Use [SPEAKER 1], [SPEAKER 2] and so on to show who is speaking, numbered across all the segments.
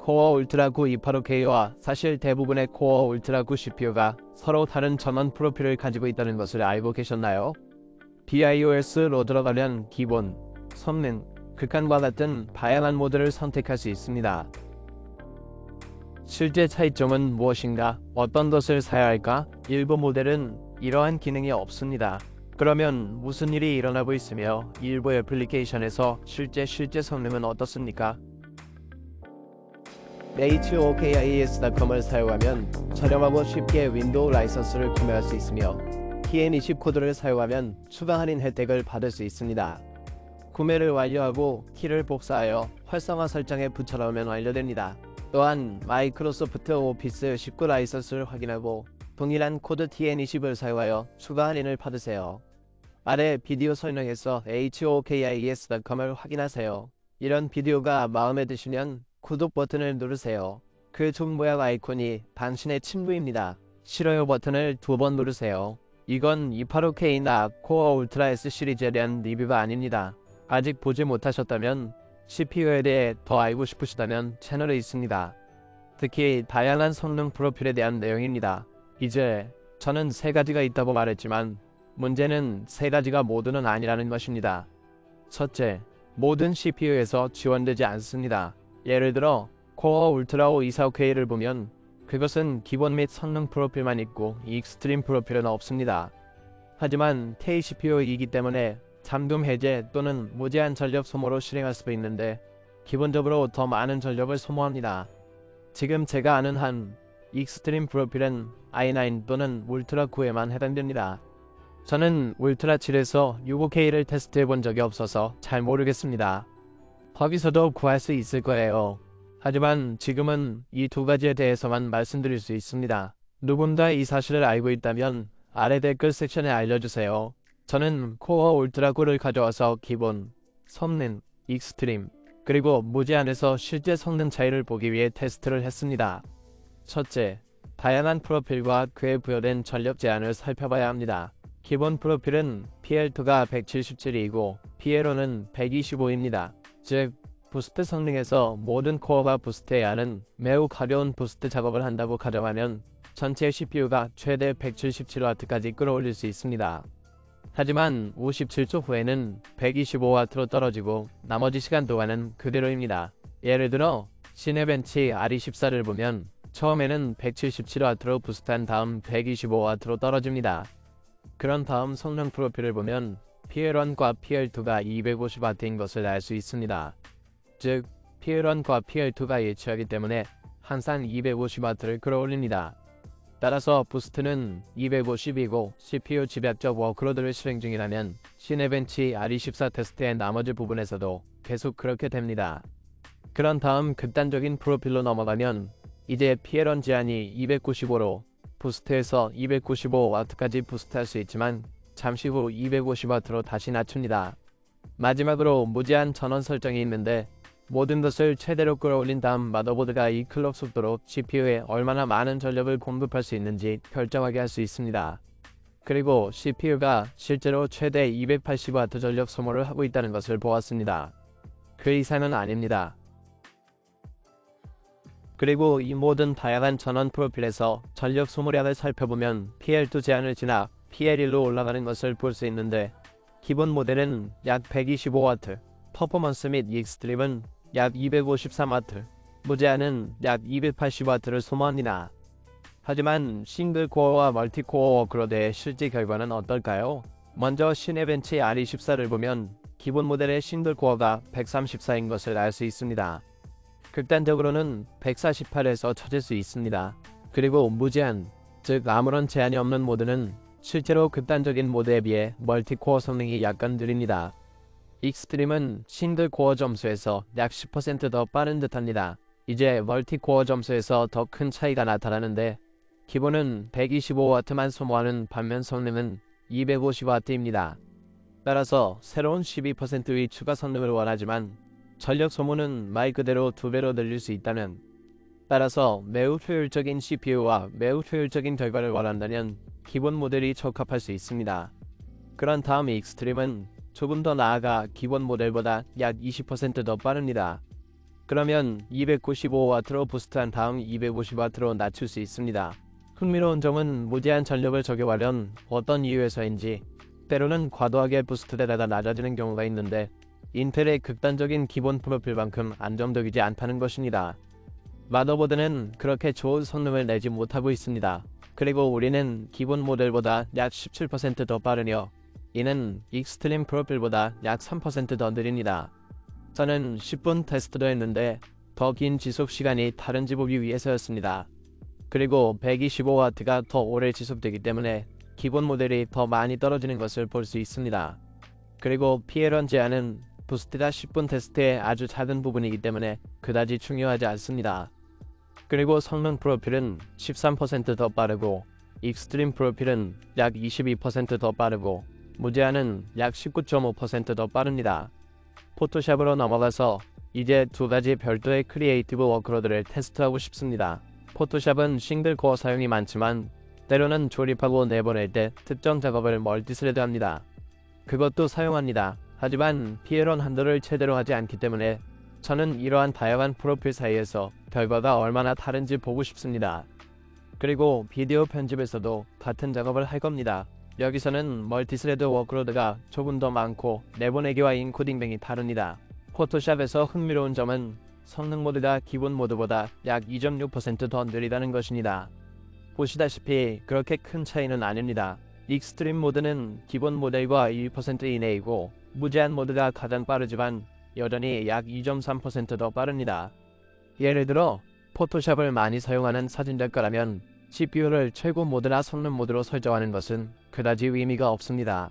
[SPEAKER 1] 코어 울트라 9285K와 사실 대부분의 코어 울트라 9 CPU가 서로 다른 전원 프로필을 가지고 있다는 것을 알고 계셨나요? BIOS로 들어가면 기본, 성능, 극한과 같은 다양한 모드를 선택할 수 있습니다. 실제 차이점은 무엇인가? 어떤 것을 사야 할까? 일부 모델은 이러한 기능이 없습니다. 그러면 무슨 일이 일어나고 있으며 일부 애플리케이션에서 실제 성능은 어떻습니까? HOKIS.com을 사용하면 저렴하고 쉽게 윈도우 라이선스를 구매할 수 있으며 TN20 코드를 사용하면 추가 할인 혜택을 받을 수 있습니다. 구매를 완료하고 키를 복사하여 활성화 설정에 붙여넣으면 완료됩니다. 또한 마이크로소프트 오피스 19 라이선스를 확인하고 동일한 코드 TN20을 사용하여 추가 할인을 받으세요. 아래 비디오 설명에서 HOKIS.com을 확인하세요. 이런 비디오가 마음에 드시면 구독 버튼을 누르세요. 그 종 모양 아이콘이 당신의 친구입니다. 싫어요 버튼을 2번 누르세요. 이건 285K나 코어 울트라 S 시리즈에 대한 리뷰가 아닙니다. 아직 보지 못하셨다면 CPU에 대해 더 알고 싶으시다면 채널에 있습니다. 특히 다양한 성능 프로필에 대한 내용입니다. 이제 저는 3가지가 있다고 말했지만 문제는 3가지가 모두는 아니라는 것입니다. 첫째, 모든 CPU에서 지원되지 않습니다. 예를 들어 코어 울트라 524K를 보면 그것은 기본 및 성능 프로필만 있고 익스트림 프로필은 없습니다. 하지만 K CPU이기 때문에 잠금 해제 또는 무제한 전력 소모로 실행할 수도 있는데 기본적으로 더 많은 전력을 소모합니다. 지금 제가 아는 한 익스트림 프로필은 i9 또는 울트라 9에만 해당됩니다. 저는 울트라 7에서 65K를 테스트해 본 적이 없어서 잘 모르겠습니다. 거기서도 구할 수 있을 거예요. 하지만 지금은 이 2가지에 대해서만 말씀드릴 수 있습니다. 누군가 이 사실을 알고 있다면 아래 댓글 섹션에 알려주세요. 저는 코어 울트라 9를 가져와서 기본, 성능, 익스트림, 그리고 무제한에서 실제 성능 차이를 보기 위해 테스트를 했습니다. 첫째, 다양한 프로필과 그에 부여된 전력 제한을 살펴봐야 합니다. 기본 프로필은 PL2가 177이고 PL5는 125입니다. 즉, 부스트 성능에서 모든 코어가 부스트해야 하는 매우 가벼운 부스트 작업을 한다고 가정하면 전체 CPU가 최대 177W까지 끌어올릴 수 있습니다. 하지만 57초 후에는 125W로 떨어지고 나머지 시간 동안은 그대로입니다. 예를 들어 시네벤치 RE14를 보면 처음에는 177W로 부스트한 다음 125W로 떨어집니다. 그런 다음 성능 프로필을 보면 PL1과 PL2가 250W인 것을 알 수 있습니다. 즉, PL1과 PL2가 일치하기 때문에 항상 250W를 끌어올립니다. 따라서 부스트는 250이고 CPU 집약적 워크로드를 실행 중이라면 시네벤치 RE14 테스트의 나머지 부분에서도 계속 그렇게 됩니다. 그런 다음 극단적인 프로필로 넘어가면 이제 PL1 제한이 295로 부스트에서 295W까지 부스트할 수 있지만 잠시 후 250W로 다시 낮춥니다. 마지막으로 무제한 전원 설정이 있는데 모든 것을 최대로 끌어올린 다음 마더보드가 이 클럭 속도로 CPU에 얼마나 많은 전력을 공급할 수 있는지 결정하게 할 수 있습니다. 그리고 CPU가 실제로 최대 280W 전력 소모를 하고 있다는 것을 보았습니다. 그 이상은 아닙니다. 그리고 이 모든 다양한 전원 프로필에서 전력 소모량을 살펴보면 PL2 제한을 지나 PL1로 올라가는 것을 볼 수 있는데 기본 모델은 약 125W, 퍼포먼스 및 익스트림은 약 253W, 무제한은 약 280W를 소모합니다. 하지만 싱글 코어와 멀티 코어 워크로드의 실제 결과는 어떨까요? 먼저 시네벤치 RE14를 보면 기본 모델의 싱글 코어가 134인 것을 알 수 있습니다. 극단적으로는 148에서 찾을 수 있습니다. 그리고 무제한, 즉 아무런 제한이 없는 모드는 실제로 극단적인 모드에 비해 멀티코어 성능이 약간 느립니다. 익스트림은 싱글 코어 점수에서 약 10% 더 빠른 듯합니다. 이제 멀티코어 점수에서 더 큰 차이가 나타나는데 기본은 125W만 소모하는 반면 성능은 250W입니다. 따라서 새로운 12%의 추가 성능을 원하지만 전력 소모는 말 그대로 2배로 늘릴 수 있다면, 따라서 매우 효율적인 CPU와 매우 효율적인 결과를 원한다면 기본 모델이 적합할 수 있습니다. 그런 다음 익스트림은 조금 더 나아가 기본 모델보다 약 20% 더 빠릅니다. 그러면 295W로 부스트한 다음 250W로 낮출 수 있습니다. 흥미로운 점은 무제한 전력을 적용하려면 어떤 이유에서인지 때로는 과도하게 부스트되다가 낮아지는 경우가 있는데 인텔의 극단적인 기본 프로필만큼 안정적이지 않다는 것입니다. 마더보드는 그렇게 좋은 성능을 내지 못하고 있습니다. 그리고 우리는 기본 모델보다 약 17% 더 빠르며 이는 익스트림 프로필보다 약 3% 더 느립니다. 저는 10분 테스트도 했는데 더 긴 지속시간이 다른 집보기 위해서였습니다. 그리고 125W가 더 오래 지속되기 때문에 기본 모델이 더 많이 떨어지는 것을 볼 수 있습니다. 그리고 PL1 제한은 부스트가 10분 테스트의 아주 작은 부분이기 때문에 그다지 중요하지 않습니다. 그리고 성능 프로필은 13% 더 빠르고 익스트림 프로필은 약 22% 더 빠르고 무제한은 약 19.5% 더 빠릅니다. 포토샵으로 넘어가서 이제 두 가지 별도의 크리에이티브 워크로드를 테스트하고 싶습니다. 포토샵은 싱글 코어 사용이 많지만 때로는 조립하고 내보낼 때 특정 작업을 멀티스레드합니다. 그것도 사용합니다. 하지만 PL1 한도를 제대로 하지 않기 때문에 저는 이러한 다양한 프로필 사이에서 결과가 얼마나 다른지 보고 싶습니다. 그리고 비디오 편집에서도 같은 작업을 할 겁니다. 여기서는 멀티스레드 워크로드가 조금 더 많고 내보내기와 인코딩 등이 다릅니다. 포토샵에서 흥미로운 점은 성능 모드가 기본 모드보다 약 2.6% 더 느리다는 것입니다. 보시다시피 그렇게 큰 차이는 아닙니다. 익스트림 모드는 기본 모델과 1% 이내이고 무제한 모드가 가장 빠르지만 여전히 약 2.3% 더 빠릅니다. 예를 들어 포토샵을 많이 사용하는 사진작가라면 CPU를 최고 모드나 성능 모드로 설정하는 것은 그다지 의미가 없습니다.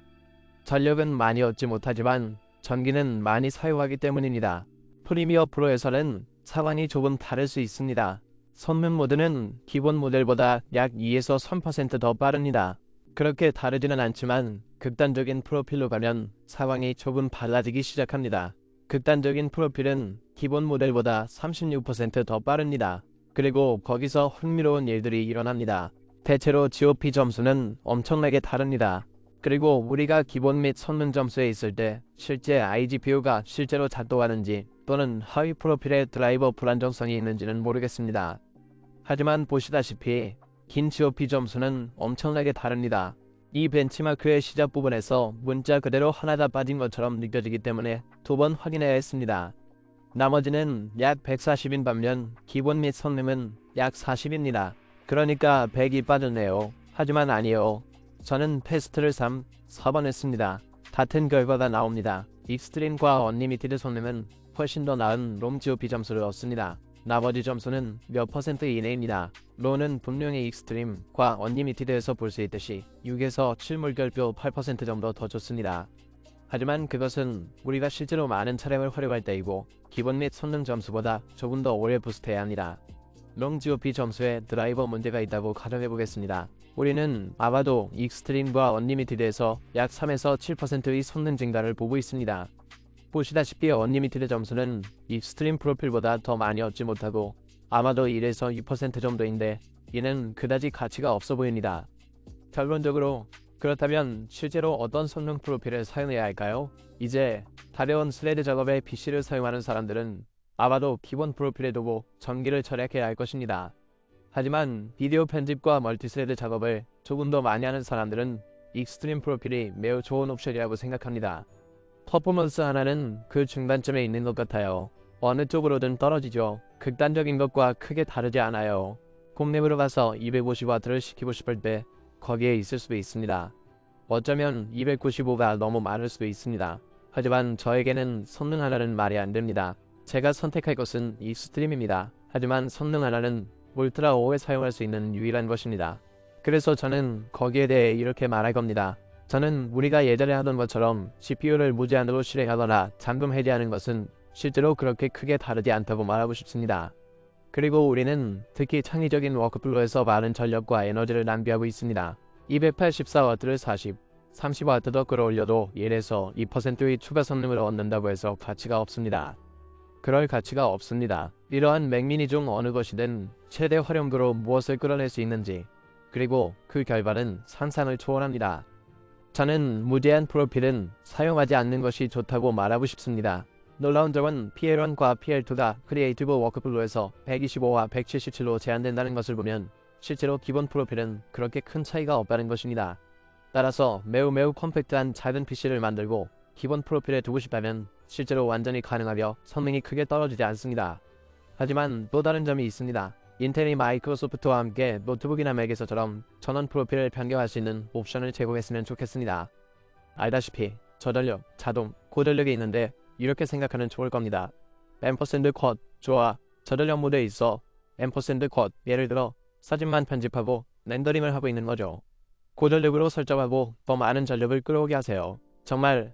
[SPEAKER 1] 전력은 많이 얻지 못하지만 전기는 많이 사용하기 때문입니다. 프리미어 프로에서는 상황이 조금 다를 수 있습니다. 성능 모드는 기본 모델보다 약 2에서 3% 더 빠릅니다. 그렇게 다르지는 않지만 극단적인 프로필로 가면 상황이 조금 달라지기 시작합니다. 극단적인 프로필은 기본 모델보다 36% 더 빠릅니다. 그리고 거기서 흥미로운 일들이 일어납니다. 대체로 GOP 점수는 엄청나게 다릅니다. 그리고 우리가 기본 및 성능 점수에 있을 때 실제 iGPU가 실제로 작동하는지 또는 하위 프로필의 드라이버 불안정성이 있는지는 모르겠습니다. 하지만 보시다시피 긴 GOP 점수는 엄청나게 다릅니다. 이 벤치마크의 시작 부분에서 문자 그대로 하나가 빠진 것처럼 느껴지기 때문에 두 번 확인해야 했습니다. 나머지는 약 140인 반면 기본 및 성능은 약 40입니다. 그러니까 100이 빠졌네요. 하지만 아니요. 저는 테스트를 4번 했습니다. 같은 결과가 나옵니다. 익스트림과 언리미티드 성능은 훨씬 더 나은 롬 GOP 점수를 얻습니다. 나머지 점수는 몇 퍼센트 이내입니다. 롬은 분명히 익스트림과 언리미티드에서 볼 수 있듯이 6에서 7물결표 8% 정도 더 좋습니다. 하지만 그것은 우리가 실제로 많은 차량을 활용할 때이고 기본 및 성능 점수보다 조금 더 오래 부스트해야 합니다. 롱 GOP 점수에 드라이버 문제가 있다고 가정해보겠습니다. 우리는 아마도 익스트림과 언리미티드에서 약 3에서 7%의 성능 증가를 보고 있습니다. 보시다시피 언리미티드 점수는 익스트림 프로필보다 더 많이 얻지 못하고 아마도 1에서 2% 정도인데 이는 그다지 가치가 없어 보입니다. 결론적으로 그렇다면 실제로 어떤 성능 프로필을 사용해야 할까요? 이제 다려온 스레드 작업에 PC를 사용하는 사람들은 아마도 기본 프로필에 두고 전기를 절약해야 할 것입니다. 하지만 비디오 편집과 멀티스레드 작업을 조금 더 많이 하는 사람들은 익스트림 프로필이 매우 좋은 옵션이라고 생각합니다. 퍼포먼스 하나는 그 중간점에 있는 것 같아요. 어느 쪽으로든 떨어지죠. 극단적인 것과 크게 다르지 않아요. 홈랩으로 가서 250W를 시키고 싶을 때 거기에 있을 수도 있습니다. 어쩌면 295가 너무 많을 수도 있습니다. 하지만 저에게는 성능 하나는 말이 안 됩니다. 제가 선택할 것은 익스트림입니다. 하지만 성능 하나는 울트라 5에 사용할 수 있는 유일한 것입니다. 그래서 저는 거기에 대해 이렇게 말할 겁니다. 저는 우리가 예전에 하던 것처럼 CPU를 무제한으로 실행하거나 잠금 해제하는 것은 실제로 그렇게 크게 다르지 않다고 말하고 싶습니다. 그리고 우리는 특히 창의적인 워크플로에서 많은 전력과 에너지를 낭비하고 있습니다. 284W를 40, 30W 더 끌어올려도 1에서 2%의 추가 성능을 얻는다고 해서 가치가 없습니다. 그럴 가치가 없습니다. 이러한 맥미니 중 어느 것이든 최대 활용도로 무엇을 끌어낼 수 있는지, 그리고 그 결과는 상상을 초월합니다. 저는 무제한 프로필은 사용하지 않는 것이 좋다고 말하고 싶습니다. 놀라운 점은 PL1과 PL2가 크리에이티브 워크플로에서 125와 177로 제한된다는 것을 보면 실제로 기본 프로필은 그렇게 큰 차이가 없다는 것입니다. 따라서 매우 컴팩트한 작은 PC를 만들고 기본 프로필에 두고 싶다면 실제로 완전히 가능하며 성능이 크게 떨어지지 않습니다. 하지만 또 다른 점이 있습니다. 인텔이 마이크로소프트와 함께 노트북이나 맥에서처럼 전원 프로필을 변경할 수 있는 옵션을 제공했으면 좋겠습니다. 알다시피 저전력, 자동, 고전력이 있는데 이렇게 생각하면 좋을 겁니다. 앰퍼샌드 컷, 좋아. 저전력 모드에 있어. 앰퍼샌드 컷, 예를 들어 사진만 편집하고 렌더링을 하고 있는 거죠. 고전력으로 설정하고 더 많은 전력을 끌어오게 하세요. 정말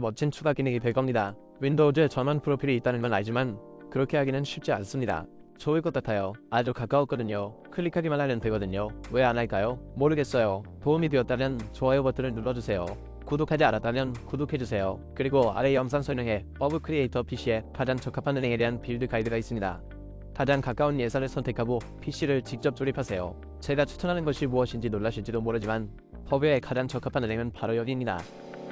[SPEAKER 1] 멋진 추가 기능이 될 겁니다. 윈도우즈에 전원 프로필이 있다는 건 알지만 그렇게 하기는 쉽지 않습니다. 좋을 것 같아요. 아주 가까웠거든요. 클릭하기만 하면 되거든요. 왜 안 할까요? 모르겠어요. 도움이 되었다면 좋아요 버튼을 눌러주세요. 구독하지 않았다면 구독해주세요. 그리고 아래 영상 설명에 버그 크리에이터 PC에 가장 적합한 은행에 대한 빌드 가이드가 있습니다. 가장 가까운 예산을 선택하고 PC를 직접 조립하세요. 제가 추천하는 것이 무엇인지 놀라실지도 모르지만 허브에 가장 적합한 은행은 바로 여기입니다.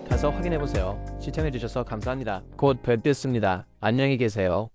[SPEAKER 1] 가서 확인해보세요. 시청해주셔서 감사합니다. 곧 뵙겠습니다. 안녕히 계세요.